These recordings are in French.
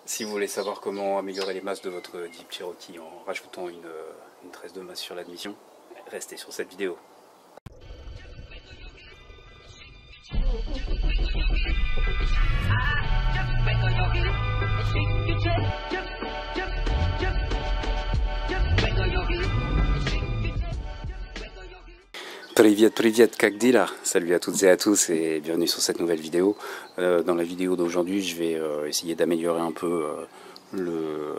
Si vous voulez savoir comment améliorer les masses de votre Jeep Cherokee en rajoutant une tresse de masse sur l'admission, restez sur cette vidéo. Privyet, как дела? Salut à toutes et à tous et bienvenue sur cette nouvelle vidéo. Dans la vidéo d'aujourd'hui, je vais essayer d'améliorer un peu le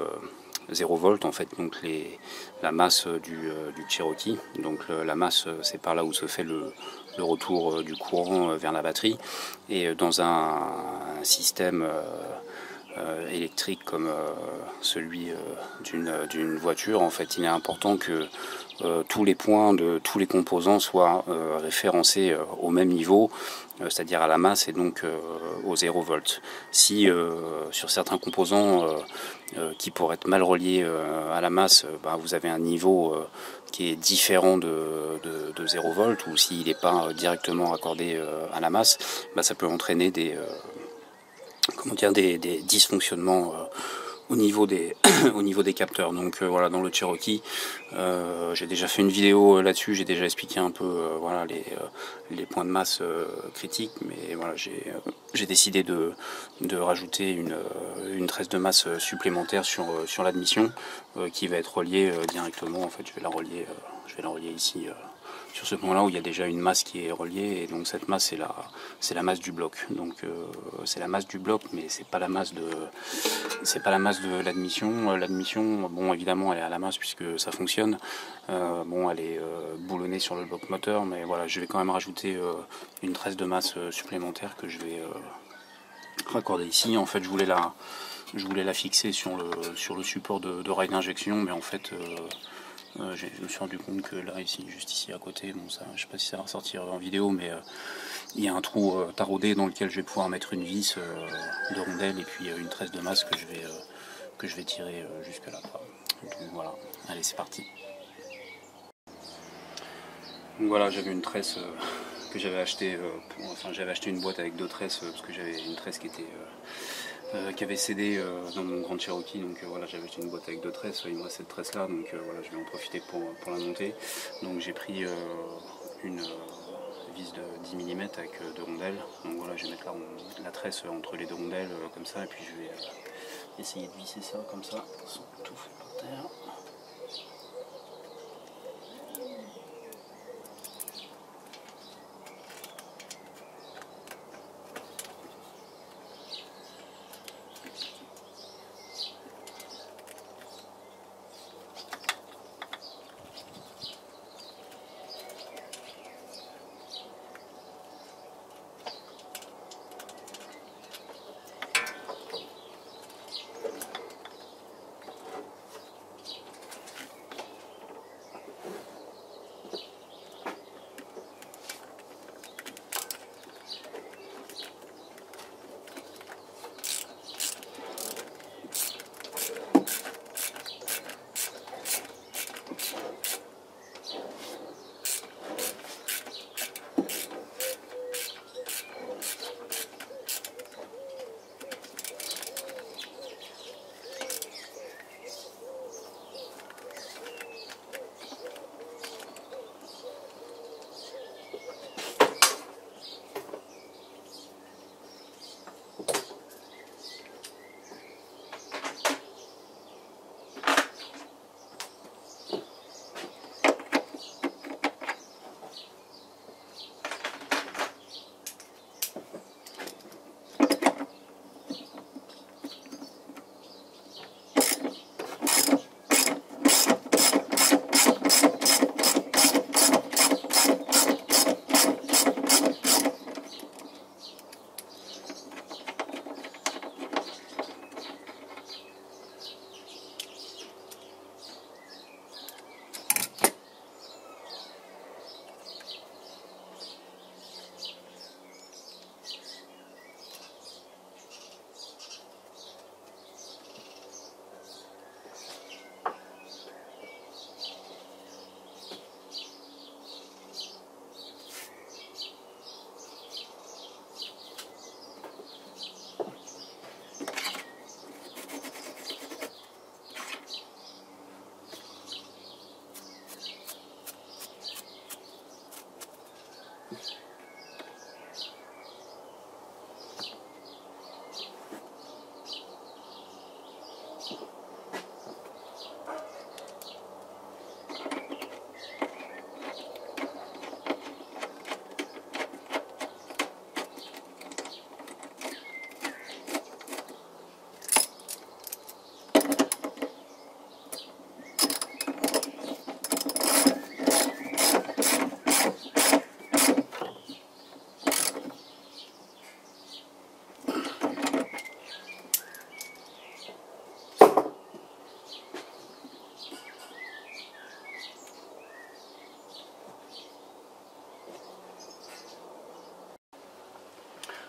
0 volt en fait, donc la masse du Cherokee. Donc la masse, c'est par là où se fait le retour du courant vers la batterie. Et dans un système électrique comme celui d'une voiture, en fait, il est important que tous les points de tous les composants soient référencés au même niveau, c'est-à-dire à la masse et donc au 0 volt. Si sur certains composants qui pourraient être mal reliés à la masse, vous avez un niveau qui est différent de 0 volt, ou s'il n'est pas directement raccordé à la masse, ça peut entraîner des dysfonctionnements au niveau des capteurs. Donc voilà, dans le Cherokee, j'ai déjà fait une vidéo là-dessus, j'ai déjà expliqué un peu les points de masse critiques, mais voilà, j'ai décidé de rajouter une tresse de masse supplémentaire sur l'admission qui va être reliée directement. En fait, je vais la relier ici. Sur ce point là où il y a déjà une masse qui est reliée, et donc cette masse c'est la masse du bloc. Donc c'est la masse du bloc, mais c'est pas la masse de l'admission. L'admission, bon, évidemment elle est à la masse puisque ça fonctionne. Bon, elle est boulonnée sur le bloc moteur, mais voilà, je vais quand même rajouter une tresse de masse supplémentaire que je vais raccorder ici. En fait, je voulais la fixer sur le support de rail d'injection, mais en fait je me suis rendu compte que là, juste ici à côté, bon, ça, je sais pas si ça va ressortir en vidéo, mais il y a un trou taraudé dans lequel je vais pouvoir mettre une vis de rondelle et puis une tresse de masse que je vais tirer jusque là. Donc voilà, allez, c'est parti. Donc voilà, j'avais une tresse que j'avais acheté, j'avais acheté une boîte avec deux tresses parce que j'avais une tresse qui avait cédé dans mon Grand Cherokee, donc voilà, j'avais acheté une boîte avec deux tresses, il me reste cette tresse là, donc voilà, je vais en profiter pour la monter. Donc j'ai pris une vis de 10 mm avec deux rondelles, donc voilà, je vais mettre la tresse entre les deux rondelles comme ça, et puis je vais essayer de visser ça comme ça, sans tout faire par terre.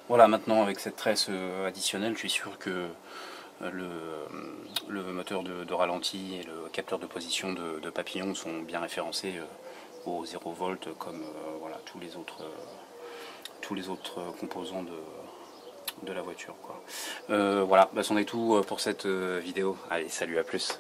Voilà, maintenant avec cette tresse additionnelle, je suis sûr que le moteur de ralenti et le capteur de position de Papillon sont bien référencés au 0 volt comme voilà, tous les autres composants de la voiture, quoi. Voilà, bah, c'en est tout pour cette vidéo. Allez, salut, à plus.